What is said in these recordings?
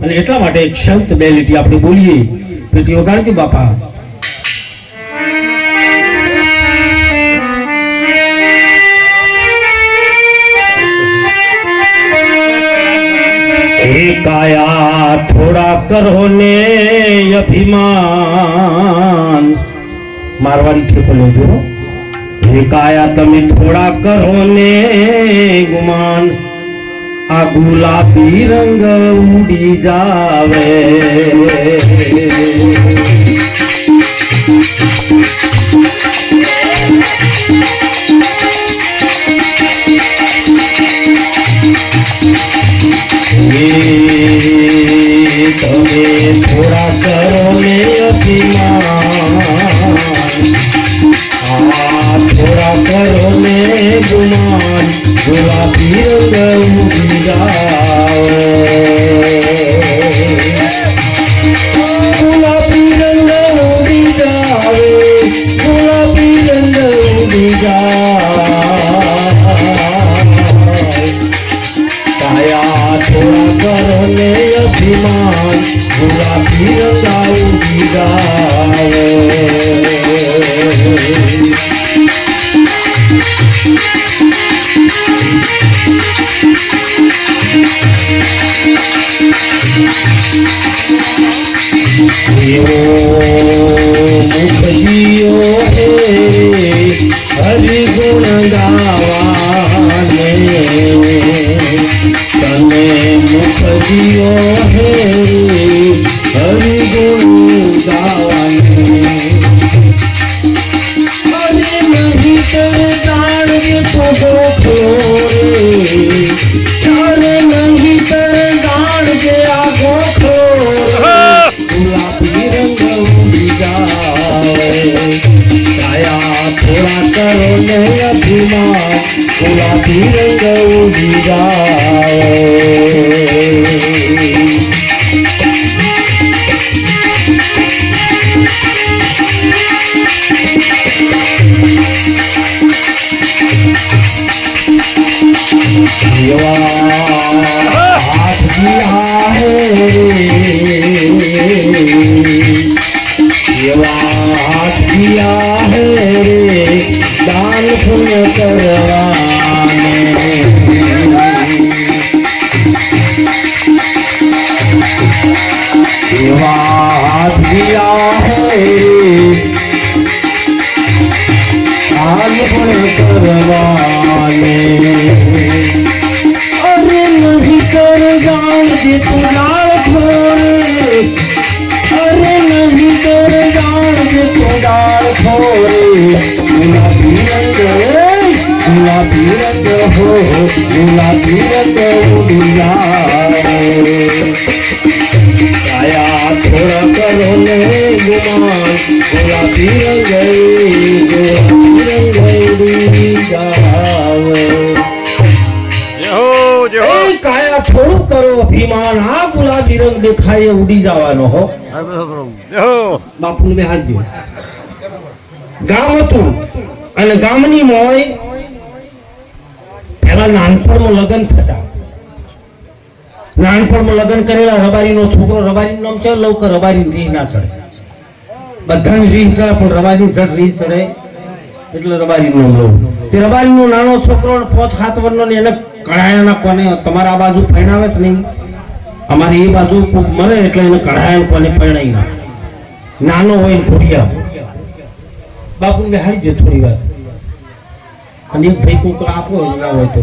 અને એટલા માટે એક સંત બે લીટી આપણે બોલીએ પેટી વગાડજો બાપા. કાયા થોડા કરો ને અભિમાન મારવાની ઠેકો લેજો. હે કાયા તમે થોડા કરો ને ગુમાન આ ગુલાબી રંગ ઉડી જાવે. તમે થોડા કરો ને અભિમાન થોડા કરો ને ગુમાન ગુલાબી રંગ ઉડી જાવે. ગુલાબી રંગ ઉડી જાવે. ગુલાબી રંગ ઉડી જાવે. કાયા થોડા કરો ને અભિમાન ગુલાબી રંગ ઉડી જાવે. મુખજીઓ હે હરિગુણ ગાવાને તને મુખજીઓ હે હરિગુણ ગાવાને. અરે નહીં તર જાણવે તો ગોખો રે. અરે નહીં તર જાણજે આ ગોખો. ગુલાબી રંગ ઉડી જાવે. કાયા થોડા કરો ને અભિમાન ગુલાબી રંગ ઉડી જાવે. हाथ दिया है हाथ दिया है दान पुण्य करवाने. हाथ दिया है दान पुण्य करवाने. अरे नहीं कर जान जे तू डाल छोड़े. अरे नहीं कर जान जे तू डाल छोड़े. गुलाबी रंग हो गुलाबी रंग उड़ी जावे. काया थोड़ा करो ने गुमान गुलाबी रंग उड़ी जावे. કાયા થોડું કરો અભિમાન આ ગુલાબી રંગ દેખાય ઉડી જવાનો હો. બાપુ ને હાથ દો. ગામ હતું અને ગામની મોય પેલા નાનપણમાં લગ્ન થતા. નાનપણમાં લગ્ન કરેલા રબારીનો છોકરો. રબારીનું નામ છે લવકર. રબારી રીહ ના ચડે. બધાની રીહ ચડે પણ રબારી જટ રીહ ચડે એટલે રબારીનું નામ લઉં. તે રબારીનો નાનો છોકરો 5-7 વર્ષનો ને એને કઢાયાના કોને તમારા આ બાજુ પરણાવે કે નહીં. અમારી એ બાજુ ખૂબ મરે એટલે એને કઢાયા કોને પરણાઈ નાખે. નાનો હોય ઘોડિયા. બાપુને બેહાડી દે થોડી વાર અને એક ભાઈ કોક આપો ના હોય તો.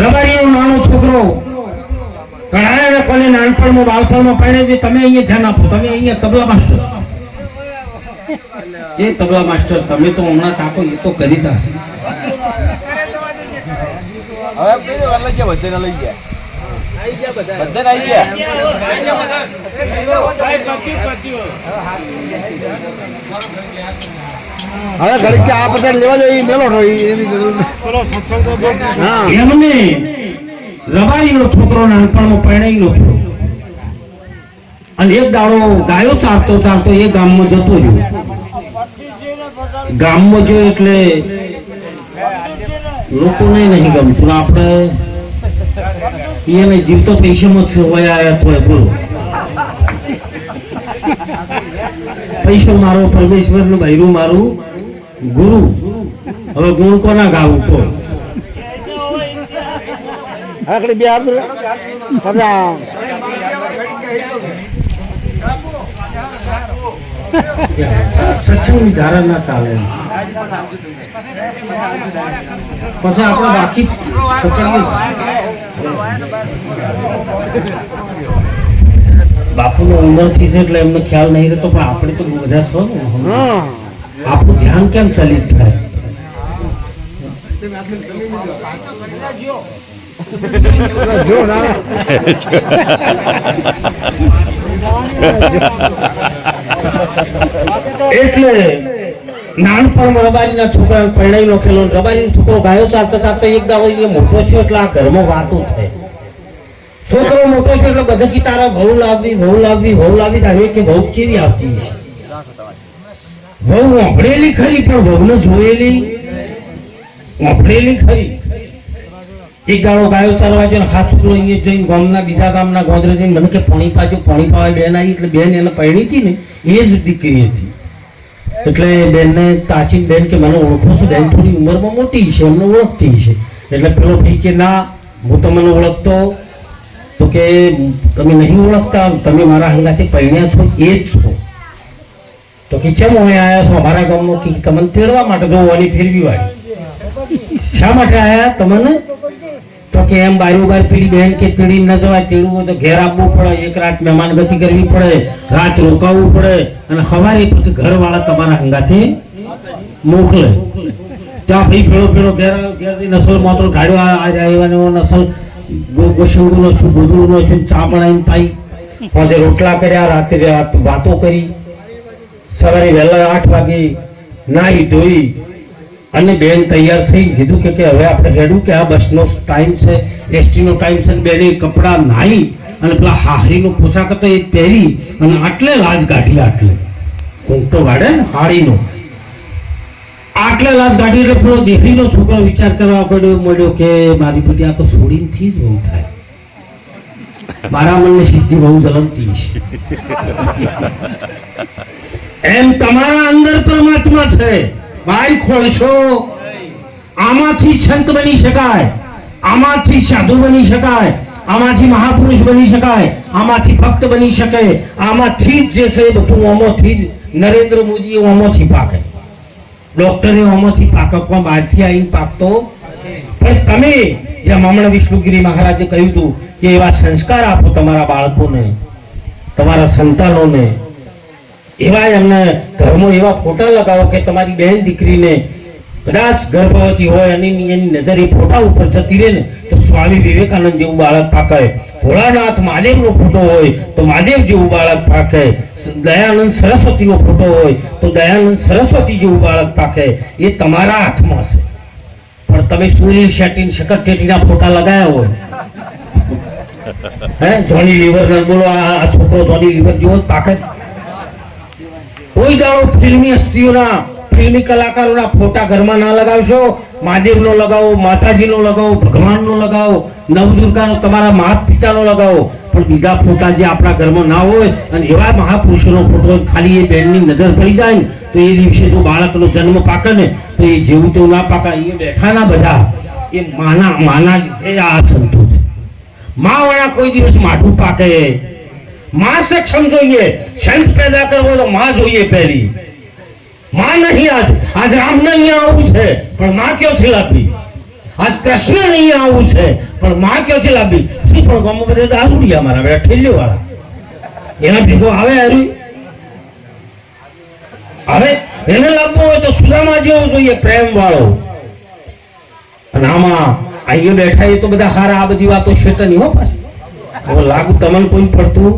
રબારીનો નાનો છોકરો કઢાયા કોને નાનપણમાં બાળપણમાં પરણે છે. તમે અહીંયા ધ્યાન આપો. તમે અહીંયા તબલા માસ્ટર. એ તબલા માસ્ટર તમે તો હમણાં તાકો એ તો કરી તા. હવે ઘડી આ પચાસ લેવા જોઈએ મેલો એમને રબારીનો છોકરો નાનપણમાં પરણાઈ નો થયો અને એક દાડો ગાયો ચારતો ચારતો એ ગામમાં જતો રહ્યો. ગામમાં જો એટલે લોકોને નહીં ગમતું ને આપણે એને જીવતો પૈસામાં જ હોય આયા તો બોલો પૈસો મારો પરમેશ્વર નું બૈરું મારું ગુરુ હવે ગુણ કોના ગાવું તો આગળ બે આપણે સત્સંગની ધારા ના ચાલે પછી આપણે બાકી બાપુનો ઉંમર થઈ છે એટલે એમને ખ્યાલ નહીં રહેતો પણ આપણે તો બધા છો ને આપણું ધ્યાન કેમ ચલિત થાય જો ના એટલે નાનપણમાં રબારીના છોકરા પરણાઈ નોખેલો રબારી છોકરો ગાયો ચાલતો ચાલતો એક દાડો એ મોટો થયો એટલે આ ઘરમાં વાતો થાય છોકરો મોટો થયો એટલે બધા કી તારા વહુ લાવવી વહુ લાવવી વહુ લાવવી તારે કે વહુ કેવી આવતી છે વહુ વાપરેલી ખરી પણ વહુને જોયેલી વાપરેલી ખરી એક દાડો ગાયો ચાલવા ગયો હાથ છોકરો અહીંયા જઈને ગામના બીજા ગામના ગોંદરે જઈને મને કે પાણી પાજો પાણી પાવા બેન આવી એટલે બેન એને પરણી હતી ને એ જ દીકરી હતી એટલે બેનને તાચીન બેન કે મને ઓળખો છો બેન થોડી ઉંમરમાં મોટી છે એમને ઓળખતી છે એટલે પેલો ભાઈ કે ના હું તમને ઓળખતો તો કે તમે નહીં ઓળખતા તમે મારા હંગાથી પરણ્યા છો એ જ છો તો કે ચમ અહીં આવ્યા છો અમારા ગામમાં કે તમને તેડવા માટે જોવાની ફેરવી વાળી શા માટે આવ્યા તમને તો કે એમ બારી બાર પેલી બહેન કે તેડી ન જવાય તેડવું હોય તો ઘેર આપવું પડે એક રાત મહેમાન ગતિ કરવી પડે રાત રોકાવવું પડે અને સવારે પછી ઘરવાળા તમારા હંગાથી મોકલે ત્યાં ભાઈ પેલો પેલો ઘેરથી નસલ માત્ર ગાડ્યો આવ્યો નસલ ગોશંગુનો છું ગોદડુનો છું ચા બનાવીને પાઈ પોતે રોટલા કર્યા રાત્રે વાતો કરી સવારે વહેલા 8 વાગે નાહી ધોઈ અને બેન તૈયાર થઈ કીધું કે હવે આપણે હેડું કે આ બસનો ટાઈમ છે એસટીનો ટાઈમ છે બેને કપડાં નાહી અને પેલા હાહરીનો પોશાક હતો એ પહેરી અને આટલે લાજ કાઢી આટલે કુંટો વાળે ને હાડીનો આટલે લાજ કાઢી એટલે પેલો દેહીનો છોકરો વિચાર કરવા મળ્યો કે મારી બધી આ તો છોડીથી જ બહુ થાય મારા મનને સિદ્ધિ બહુ જલમતી છે એમ તમારા અંદર પરમાત્મા છે બાઈ ખોલશો આમાંથી સંત બની શકાય આમાંથી સાધુ બની શકાય આમાંથી મહાપુરુષ બની શકાય આમાંથી ભક્ત બની શકે આમાંથી જ જે છે બધું આમાંથી જ નરેન્દ્ર મોદી આમાંથી પાકે ડોક્ટરે આમાંથી પાકે કોણ બહારથી આવીને પાકતો પણ તમે જેમ હમણાં વિષ્ણુગીરી મહારાજે કહ્યું હતું કે એવા સંસ્કાર આપો તમારા બાળકોને તમારા સંતાનોને એવા એમને ઘરમાં એવા ફોટા લગાવો કે તમારી બહેન દીકરીને કદાચ ગર્ભવતી હોય અને એની નજર એ ફોટા ઉપર જતી રહે ને તો સ્વામી વિવેકાનંદ જેવું બાળક પાકે ભોળાનાથ મહાદેવનો ફોટો હોય તો મહાદેવ જેવું બાળક પાકે દયાનંદ સરસ્વતીનો ફોટો હોય તો દયાનંદ સરસ્વતી જેવું બાળક પાકે એ તમારા હાથમાં છે પણ તમે સુનિલ શેટ્ટી શકરટેટીના ફોટા લગાયા હોય હે જોની લીવર બોલો આ છોકરો જોની લીવર જેવો પાકે કોઈ દાડો ફિલ્મી હસ્તીઓના ફિલ્મી કલાકારોના ફોટા ઘરમાં ના લગાવશો મહાદેવનો લગાવો માતાજીનો લગાવો ભગવાનનો લગાવો નવદુર્ગાનો તમારા માતા પિતાનો લગાવો પણ બીજા ફોટા જે આપણા ઘરમાં ના હોય અને એવા મહાપુરુષોનો ફોટો ખાલી એ બેનની નજર પડી જાય ને તો એ દિવસે જો બાળકનો જન્મ પાકે ને તો એ જેવું તેવું ના પાકે એ બેઠા ના બધા એ માના એ આ સંતો છે મા વાળા કોઈ દિવસ માઠું પાકે मां सक्षम જોઈએ સંત પેદા કરવો તો માં જોઈએ પહેલી માં નહીં આજ રામ નહીં આવું છે પણ માં ક્યાંથી લાવી આજ કૃષ્ણ નહીં આવું છે પણ માં ક્યાંથી લાવી સી પણ ગામમાં બધે દારૂડિયા મારા બેઠા ઠેલ્યો વાળા એના ભેગો આવે હવે એને લાવવો હોય તો સુદામા જેવો જોઈએ પ્રેમ વાળો અને આમાં અહીંયા બેઠા એ તો બધા હારા આ બધી વાતો શેતાની હો પાછી લાગુ તમને કોઈ પડતું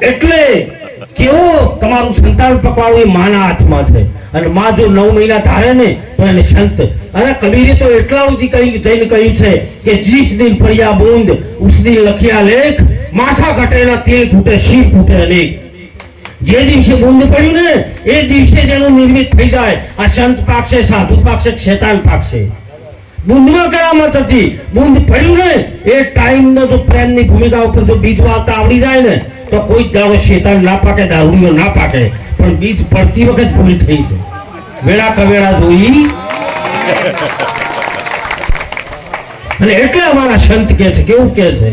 એટલે કેવો તમારું સંતાન પકવાડવું એ માના હાથમાં છે અને માં જો 9 મહિના ધારે ને તો એને સંત અને કબીરે તો એટલા સુધી જઈને કહ્યું છે કે जिस दिन पड़िया बूंद उस दिन लखिया लेख मासा घटे ना तेल फूटे शीर फूटे अनेक જે દિવસે બુંદ પડ્યું ને એ દિવસે જેનું નિર્મિત થઈ જાય આ સંત પાકશે, સાધુ પાકશે, શેતાન પાકશે. બુંદમાં કરામત હતી. બુંદ પડ્યું ને એ ટાઈમનો જો પ્રેમની ભૂમિકા ઉપર જો બીજ વાવતા આવડી જાય ને તો કોઈ દાડો શેતાન ના પાકે, દારૂડિયો ના પાકે. પણ બીજ પડતી વખત ભૂલ થઈ છે. વેળા કવેળા જોઈ અને એટલે અમારા સંત કે છે, કેવું કે છે,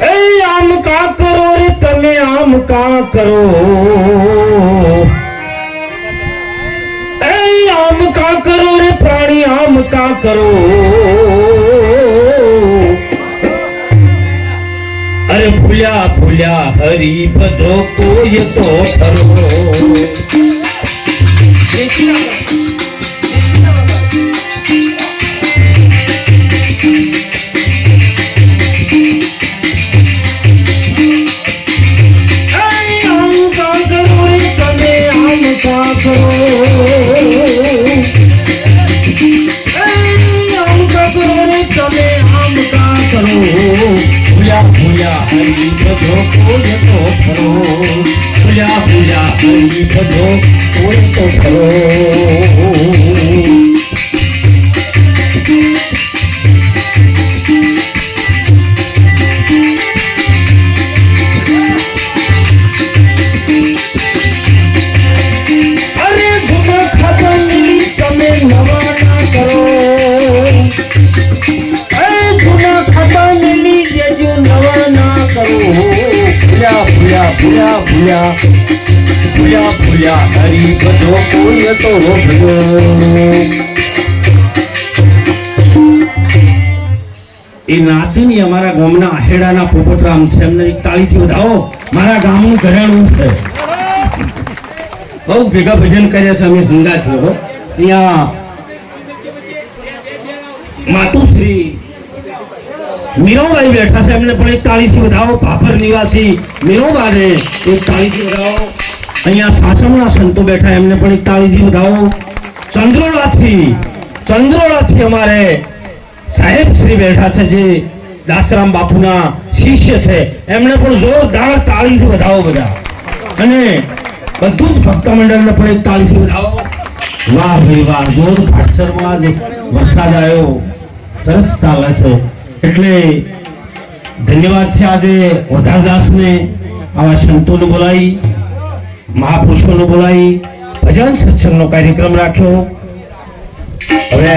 એ આમ કા કરો રે તમે, આમ કા કરો, એ આમ કા કરો રે પ્રાણી, આમ કા કરો. અરે ભૂલ્યા ભૂલ્યા હરી ભજો કોઈ તો ખરો. ભૂલ્યા હરી ભજો કોઈ તો ખરો, ભૂલ્યા ભૂલ્યા હરી ભજો કોઈ તો ખરો. અરે ગુમા ખાતાની તમે નવા ના કરો, ગુના ખાતાની જેજુ નવા ના કરો. ભૂલ્યા ભૂલ્યા ભૂલ્યા ભૂલ્યા ભૂલ્યા ભૂલ્યા હરી ભજો કોઈ તો ભજો. એ નાચની અમારા ગામના આહેડાના પોપટરામ છે, એમને એક તાળીથી વધાવો. મારા ગામનું ઘરેણું છે, બહુ ભેગા ભજન કર્યા છે અમે સંગાથીઓ. અહીંયા માતુશ્રી મીરોબાઈ બેઠા છે, એમને પણ એક તાળીથી વધાવો. ભાભર નિવાસી મીરોબાને એક તાળીથી વધાવો. અહીંયા સાસણના સંતો બેઠા, એમને પણ એક તાળીથી વધાવો. ચંદ્રોળાથી અમારે સાહેબ શ્રી બેઠા છે, જે દાસરામ બાપુના શિષ્ય છે, એમને પણ જોરદાર તાળીથી વધાવો બધા. અને બધું જ ભક્ત મંડળને પણ એક તાળીથી વધાવો. વાહ ભાઈ વાહ, જોર ભાટસરમાં વરસાદ આવ્યો, સરસ ચાલે છે. એટલે ધન્યવાદ છે આજે વધારદાસને, આવા સંતોને બોલાવી, મહાપુરુષોને બોલાવી ભજન સત્સંગનો કાર્યક્રમ રાખ્યો. હવે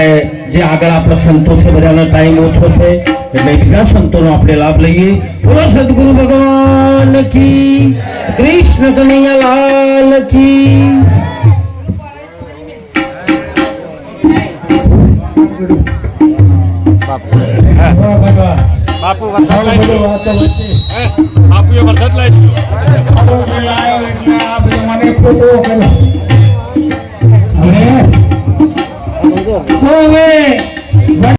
જે આગળ આપણા સંતો છે બધાનો ટાઈમ ઓછો છે, એટલે બીજા સંતોનો આપણે લાભ લઈએ. બોલો સદગુરુ ભગવાન કી, કૃષ્ણ કનૈયા લાલ કી. બાપુ વરસાદ લાવી દીધો. બાપુએ વરસાદ લાવી દીધો. હવે